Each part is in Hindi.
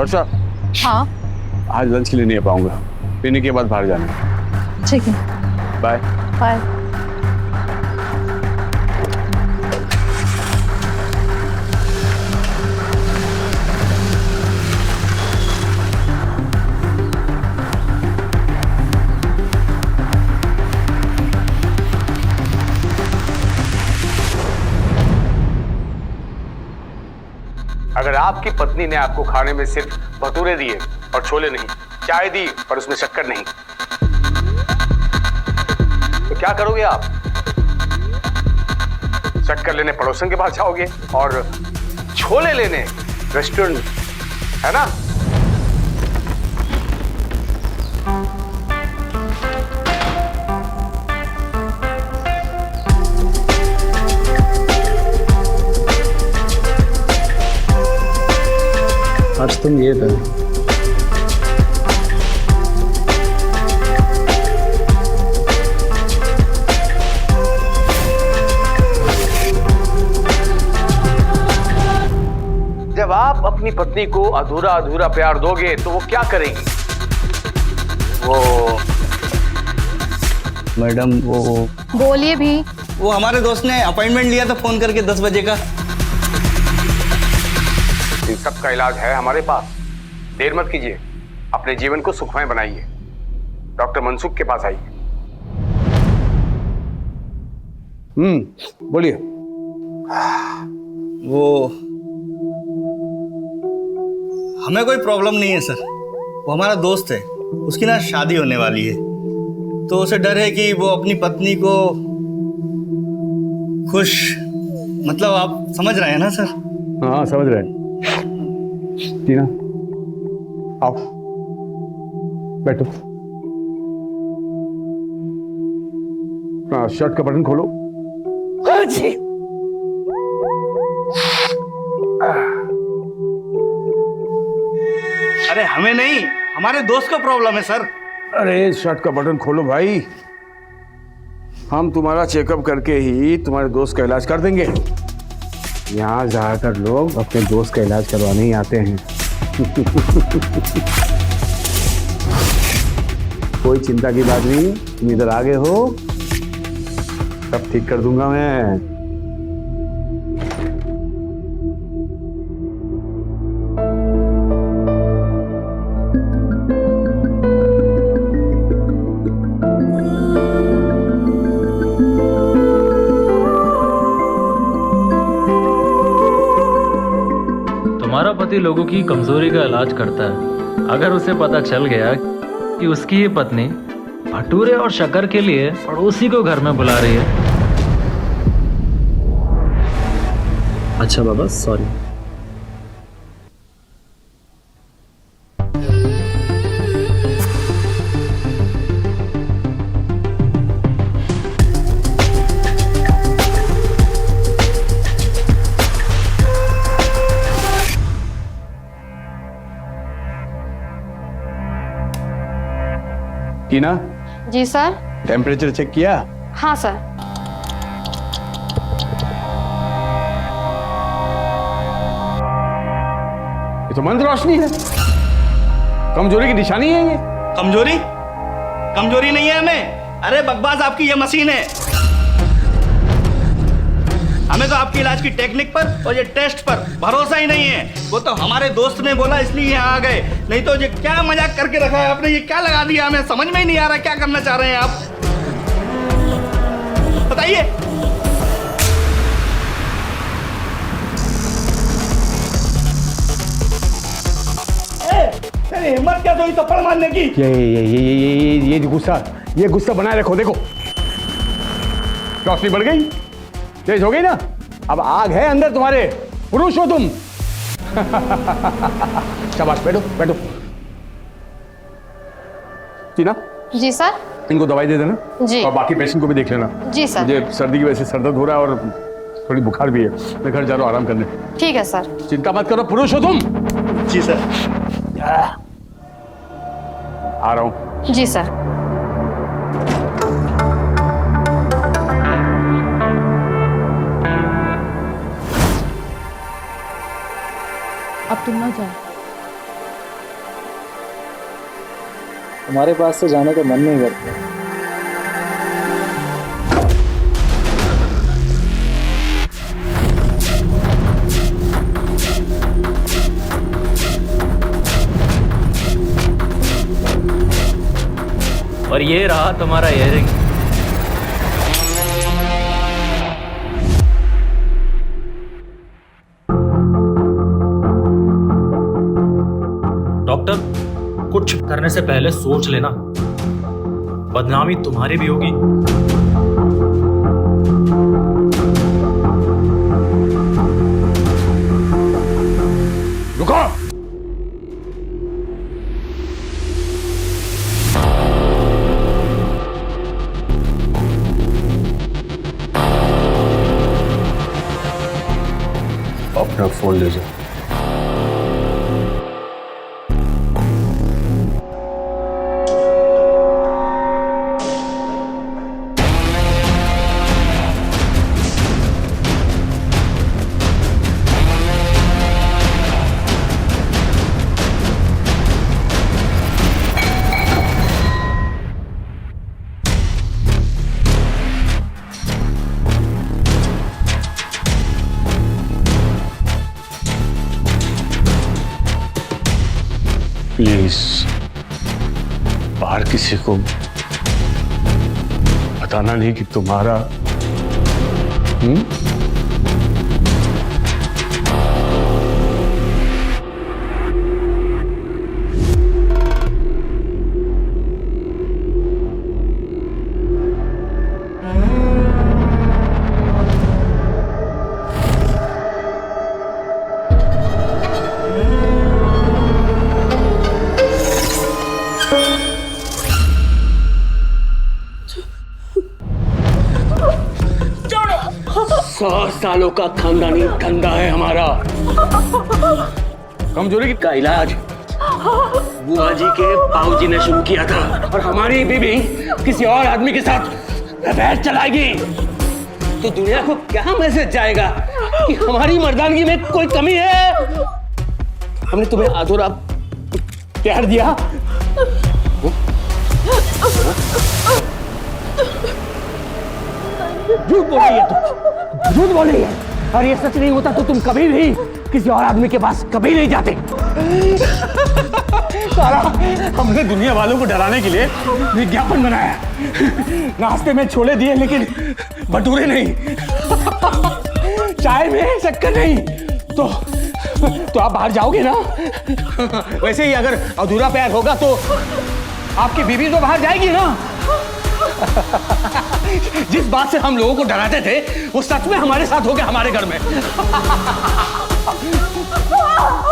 वर्षा, हाँ आज लंच के लिए नहीं आ पाऊंगा, पीने के बाद बाहर जाना। ठीक है, बाय बाय। अगर आपकी पत्नी ने आपको खाने में सिर्फ भटूरे दिए और छोले नहीं, चाय दी पर उसमें शक्कर नहीं, तो क्या करोगे आप? शक्कर लेने पड़ोसन के पास जाओगे और छोले लेने रेस्टोरेंट, है ना? आज तुम ये था। जब आप अपनी पत्नी को अधूरा अधूरा प्यार दोगे तो वो क्या करेगी? वो मैडम वो बोलिए भी। वो हमारे दोस्त ने अपॉइंटमेंट लिया था फोन करके 10 बजे का। इन सब का इलाज है हमारे पास। देर मत कीजिए, अपने जीवन को सुखमय बनाइए। डॉक्टर मनसुख के पास आइए। बोलिए। वो हमें कोई प्रॉब्लम नहीं है सर, वो हमारा दोस्त है, उसकी ना शादी होने वाली है, तो उसे डर है कि वो अपनी पत्नी को खुश, मतलब आप समझ रहे हैं ना सर? हाँ समझ रहे हैं। टीना आओ, बैठो। शर्ट का बटन खोलो। जी। अरे हमें नहीं, हमारे दोस्त का प्रॉब्लम है सर। अरे शर्ट का बटन खोलो भाई, हम तुम्हारा चेकअप करके ही तुम्हारे दोस्त का इलाज कर देंगे। यहाँ ज्यादातर लोग अपने दोस्त का इलाज करवाने ही आते हैं। कोई चिंता की बात नहीं, तुम इधर आ गए हो, सब ठीक कर दूंगा मैं। तुम्हारा पति लोगों की कमजोरी का इलाज करता है। अगर उसे पता चल गया कि उसकी ही पत्नी भटूरे और शक्कर के लिए पड़ोसी को घर में बुला रही है। अच्छा बाबा, सॉरी। टीना, जी सर। टेम्परेचर चेक किया? हाँ सर। ये तो मंद रोशनी है, कमजोरी की निशानी है ये। कमजोरी? कमजोरी नहीं है हमें। अरे बकवास आपकी ये मशीन है। हमें तो आपके इलाज की टेक्निक पर और ये टेस्ट पर भरोसा ही नहीं है। वो तो हमारे दोस्त ने बोला इसलिए यहाँ आ गए, नहीं तो ये क्या मजाक करके रखा है आपने, ये क्या लगा दिया, हमें समझ में ही नहीं आ रहा क्या करना चाह रहे हैं आप, बताइए। तेरी हिम्मत क्या हुई थप्पड़ मारने की? ये गुस्सा बनाए रखो। देखो रोशनी बढ़ गई, तेज हो गई ना, अब आग है अंदर तुम्हारे, पुरुष हो तुम। शाबाश, बैठो बैठो। टीना, जी सर। इनको दवाई दे देना जी। और बाकी पेशेंट को भी देख लेना। जी सर। मुझे सर्दी की वजह से सर दर्द हो रहा है और थोड़ी बुखार भी है, मैं घर जा रहा हूँ आराम करने। ठीक है सर। चिंता मत करो, पुरुष हो तुम। जी सर। आ रहा हूँ। जी सर। अब तुम ना जाओ। तुम्हारे पास से जाने का मन नहीं करता। और ये रहा तुम्हारा इयररिंग। डॉक्टर, कुछ करने से पहले सोच लेना, बदनामी तुम्हारी भी होगी। रुको। अपना फोन ले जाओ। प्लीज बाहर किसी को बताना नहीं कि तुम्हारा सालों का खानदानी धंधा है हमारा। कमजोरी का इलाज बुआ जी के बाबूजी ने शुरू किया था, और हमारी बीवी किसी और आदमी के साथ अफेयर चलाएगी तो दुनिया को क्या मैसेज जाएगा कि हमारी मर्दानगी में कोई कमी है। हमने तुम्हें अधूरा प्यार दिया। झूठ बोल रही है तुम, झूठ बोल रही है। और ये सच नहीं होता तो तुम कभी भी किसी और आदमी के पास कभी नहीं जाते। सारा हमने दुनिया वालों को डराने के लिए विज्ञापन बनाया, नाश्ते में छोले दिए लेकिन भटूरे नहीं, चाय में शक्कर नहीं। तो आप बाहर जाओगे ना? वैसे ही अगर अधूरा प्यार होगा तो आपकी बीवी तो बाहर जाएगी ना? जिस बात से हम लोगों को डराते थे वो सच में हमारे साथ हो गया हमारे घर में।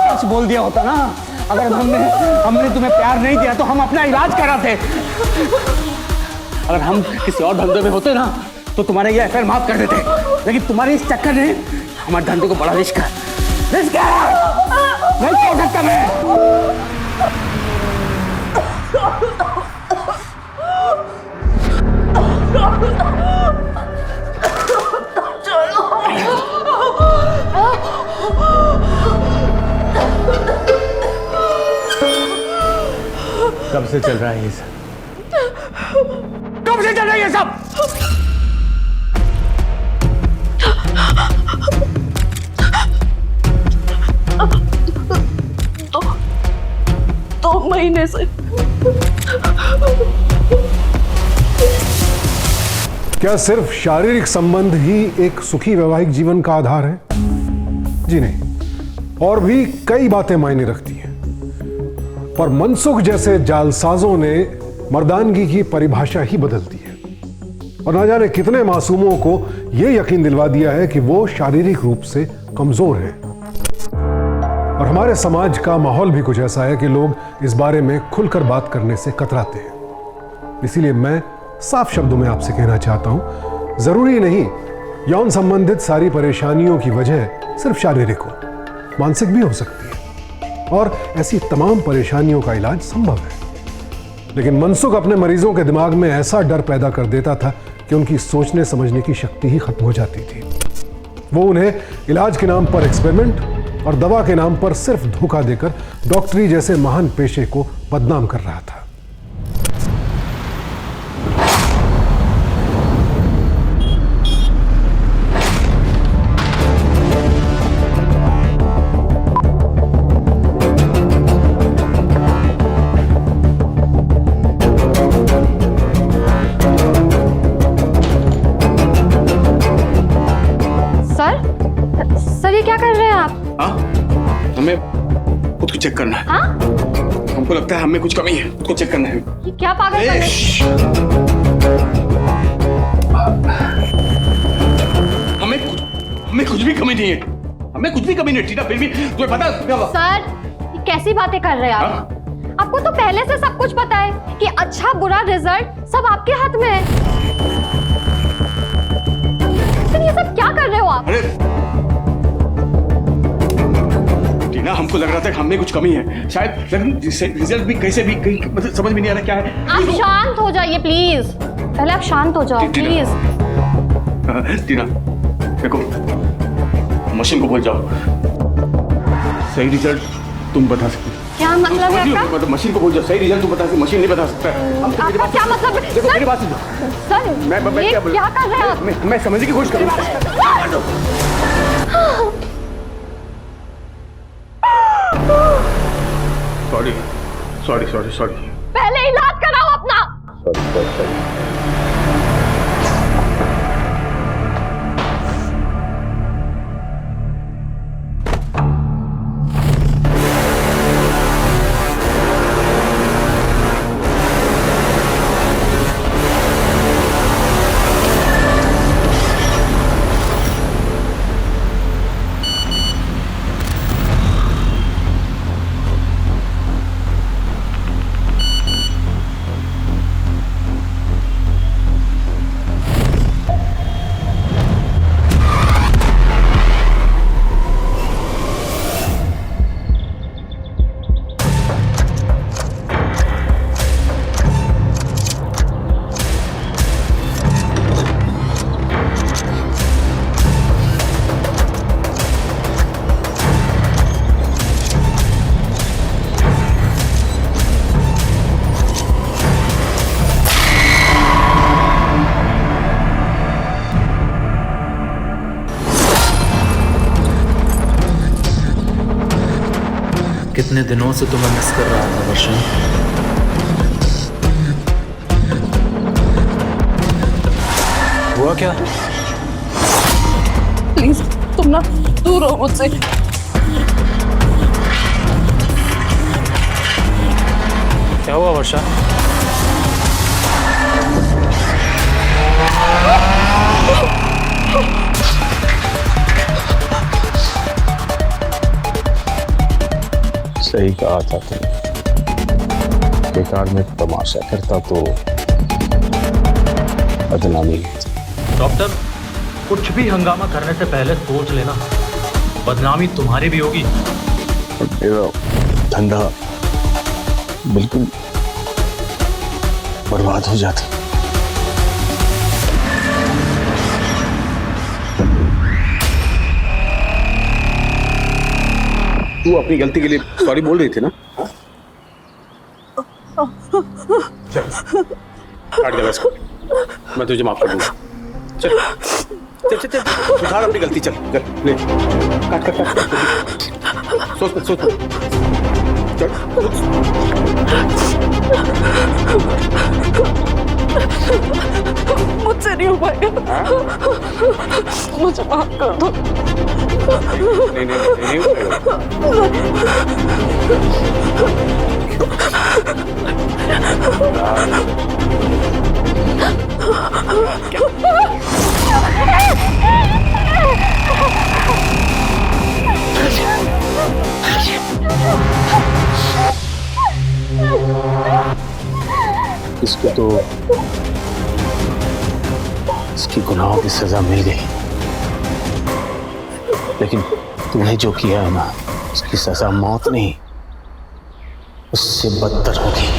सच बोल दिया होता ना। अगर हमने तुम्हें प्यार नहीं दिया तो हम अपना इलाज कराते। अगर हम किसी और धंधे में होते ना तो तुम्हारे ये अफेयर माफ कर देते, लेकिन तुम्हारे इस चक्कर ने हमारे धंधे को बड़ा रिस्क है। नहीं छोड़ सकता मैं। कब से चल रहा है ये सब? कब से चल रहा है ये सब? दो महीने से। क्या सिर्फ शारीरिक संबंध ही एक सुखी वैवाहिक जीवन का आधार है? जी नहीं, और भी कई बातें मायने रखती हैं। पर मनसुख जैसे जालसाजों ने मर्दानगी की परिभाषा ही बदल दी है, और ना जाने कितने मासूमों को यह यकीन दिलवा दिया है कि वो शारीरिक रूप से कमजोर हैं। और हमारे समाज का माहौल भी कुछ ऐसा है कि लोग इस बारे में खुलकर बात करने से कतराते हैं। इसीलिए मैं साफ शब्दों में आपसे कहना चाहता हूं, जरूरी नहीं यौन संबंधित सारी परेशानियों की वजह सिर्फ शारीरिक हो, मानसिक भी हो सकती है, और ऐसी तमाम परेशानियों का इलाज संभव है। लेकिन मनसुख अपने मरीजों के दिमाग में ऐसा डर पैदा कर देता था कि उनकी सोचने समझने की शक्ति ही खत्म हो जाती थी। वो उन्हें इलाज के नाम पर एक्सपेरिमेंट और दवा के नाम पर सिर्फ धोखा देकर डॉक्टरी जैसे महान पेशे को बदनाम कर रहा था। हमें खुद को चेक करना है। हाँ? हमको लगता है हमें कुछ कमी है, खुद को चेक करना है। ये क्या पागल ए, कर रहे हमें कुछ भी कमी नहीं है, हमें कुछ भी कमी नहीं है टीना। फिर भी तुम्हें पता क्या हुआ? सर, ये कैसी बातें कर रहे हैं आप? हाँ? आपको तो पहले से सब कुछ पता है कि अच्छा बुरा रिजल्ट सब आपके हाथ में है। लेकिन ये सब क्या कर रहे हो आप? अरे टीना, हमको लग रहा था कि हमें कुछ कमी है शायद, लेकिन रिजल्ट भी कैसे भी कहीं मतलब समझ में नहीं आ रहा क्या है। आप शांत हो जाइए प्लीज। पहले आप शांत हो जाओ प्लीज। टीना देखो, मशीन को भूल जाओ, सही रिजल्ट तुम बता सकते हो। क्या मतलब है आपका? मतलब मशीन को भूल जाओ, सही रिजल्ट तुम बता सकते, मशीन नहीं बता सकता। आपका क्या मतलब है? देखो मेरी बात सुनो। सर, मैं ये क्या कर रहे हैं आप? मैं समझने की कोशिश करूँ। सॉरी। पहले इलाज कराओ अपना। कितने दिनों से तुम्हें मिस कर रहा था वर्षा। हुआ क्या? प्लीज तुम ना दूर हो मुझसे। क्या हुआ वर्षा? सही कहा था तुमने, बेकार में तमाशा करता तो बदनामी होती। डॉक्टर, कुछ भी हंगामा करने से पहले सोच लेना, बदनामी तुम्हारी भी होगी। मेरा धंधा बिल्कुल बर्बाद हो जाता। तू अपनी गलती के लिए सॉरी बोल रही थी ना? चल काट दे इसको, मैं तुझे माफ कर दूंगा। चल सुधार अपनी गलती, चल ले, काट। सोच चल। मुझसे नहीं हो पाएगा, मुझे माफ कर दो। नहीं हो पाएगा। इसको तो इसकी गुनाहों की सजा मिल गई, लेकिन तूने जो किया है ना, उसकी सजा मौत नहीं, उससे बदतर होगी।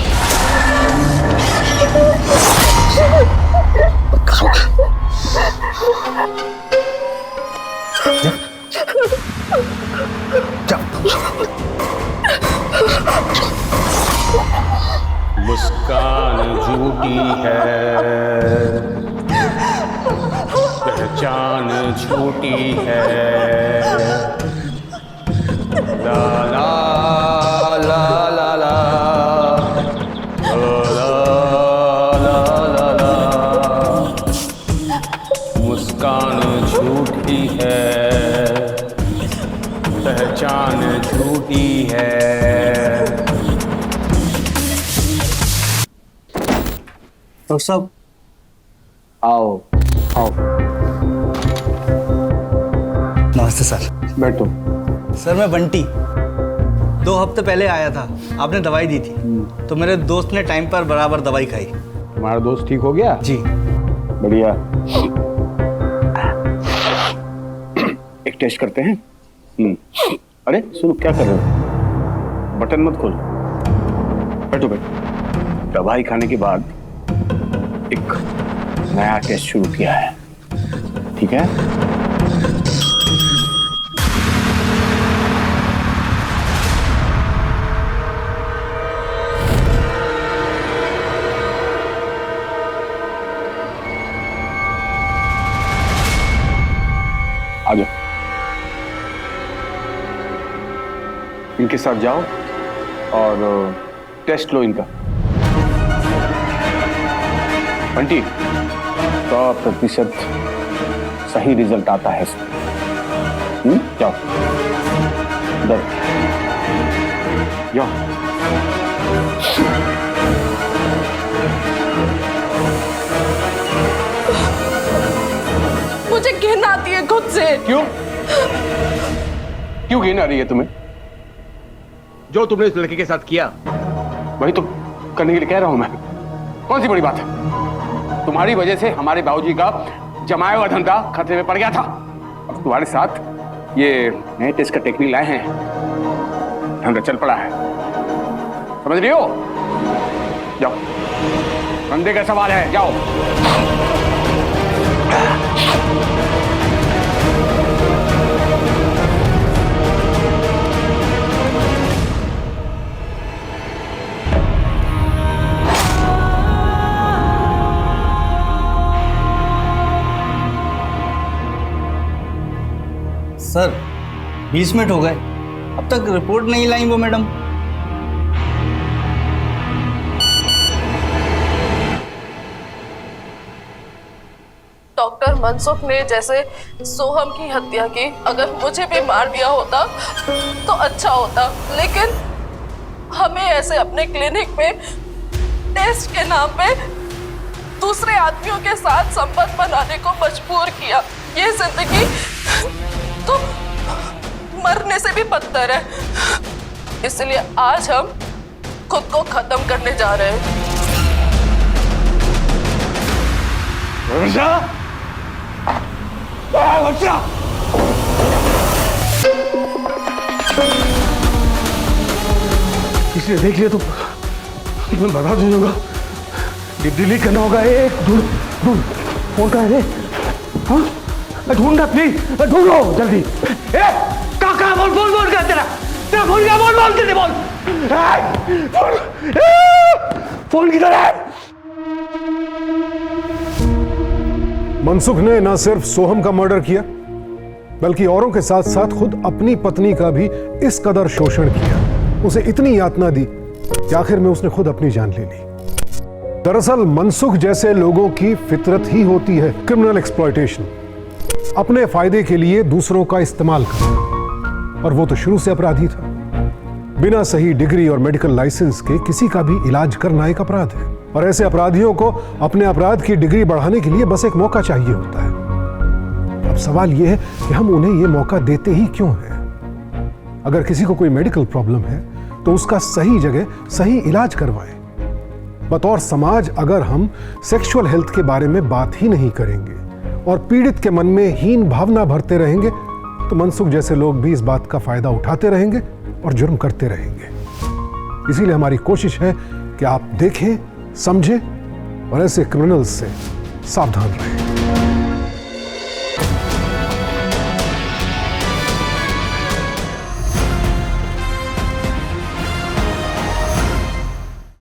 मुस्कान झूठी है, पहचान झूठी है। ला ला ला ला ला ला ला ला ला। मुस्कान झूठी है, पहचान झूठी साहब। आओ आओ, नमस्ते सर। बैठो। सर मैं बंटी 2 हफ्ते पहले आया था, आपने दवाई दी थी तो मेरे दोस्त ने टाइम पर बराबर दवाई खाई। तुम्हारा दोस्त ठीक हो गया? जी। बढ़िया। एक टेस्ट करते हैं। अरे सुनो, क्या कर रहे हो? बटन मत खोल, बैठो बैठो। दवाई खाने के बाद एक नया टेस्ट शुरू किया है, ठीक है? आ जाओ, इनके साथ जाओ और टेस्ट लो इनका। बंटी, 100% सही रिजल्ट आता है इसमें। जाओ इधर जाओ। मुझे घिन आती है खुद से। क्यों क्यों घिन आ रही है तुम्हें? जो तुमने इस लड़के के साथ किया वही तो करने के लिए कह रहा हूं मैं। कौन सी बड़ी बात है? तुम्हारी वजह से हमारे बाबूजी का जमाया हुआ धंधा खतरे में पड़ गया था। अब तुम्हारे साथ ये नए टेस्ट का टेक्निक लाए हैं, धंधा चल पड़ा है। समझ रही हो? जाओ, धंधे का सवाल है, जाओ। सर 20 मिनट हो गए, अब तक रिपोर्ट नहीं लाई वो मैडम। डॉक्टर मनसुख ने जैसे सोहम की हत्या की, अगर मुझे भी मार दिया होता तो अच्छा होता, लेकिन हमें ऐसे अपने क्लिनिक में टेस्ट के नाम पे दूसरे आदमियों के साथ संबंध बनाने को मजबूर किया। ये जिंदगी तो मरने से भी बदतर है, इसलिए आज हम खुद को खत्म करने जा रहे हैं। किसी ने देख लिया तो मैं बता दूंगा। डिलीट करना होगा। एक ढूंढ ढूंढ, फोन कहाँ है? हाँ, ढूंढना प्लीज, ढूंढो जल्दी। काका बोल बोल बोल कर, तेरा तेरा फोन क्या? बोल बोल जल्दी बोल। फोन किधर है? मनसुख ने न सिर्फ सोहम का मर्डर किया, बल्कि औरों के साथ साथ खुद अपनी पत्नी का भी इस कदर शोषण किया, उसे इतनी यातना दी कि आखिर में उसने खुद अपनी जान ले ली। दरअसल मनसुख जैसे लोगों की फितरत ही होती है क्रिमिनल एक्सप्लॉयटेशन, अपने फायदे के लिए दूसरों का इस्तेमाल करना। और वो तो शुरू से अपराधी था। बिना सही डिग्री और मेडिकल लाइसेंस के किसी का भी इलाज करना एक अपराध है, और ऐसे अपराधियों को अपने अपराध की डिग्री बढ़ाने के लिए बस एक मौका चाहिए होता है। अब सवाल यह है कि हम उन्हें यह मौका देते ही क्यों हैं? अगर किसी को कोई मेडिकल प्रॉब्लम है तो उसका सही जगह सही इलाज करवाएं। बतौर समाज अगर हम सेक्सुअल हेल्थ के बारे में बात ही नहीं करेंगे और पीड़ित के मन में हीन भावना भरते रहेंगे तो मनसुख जैसे लोग भी इस बात का फायदा उठाते रहेंगे और जुर्म करते रहेंगे। इसीलिए हमारी कोशिश है कि आप देखें, समझें और ऐसे क्रिमिनल्स से सावधान रहें।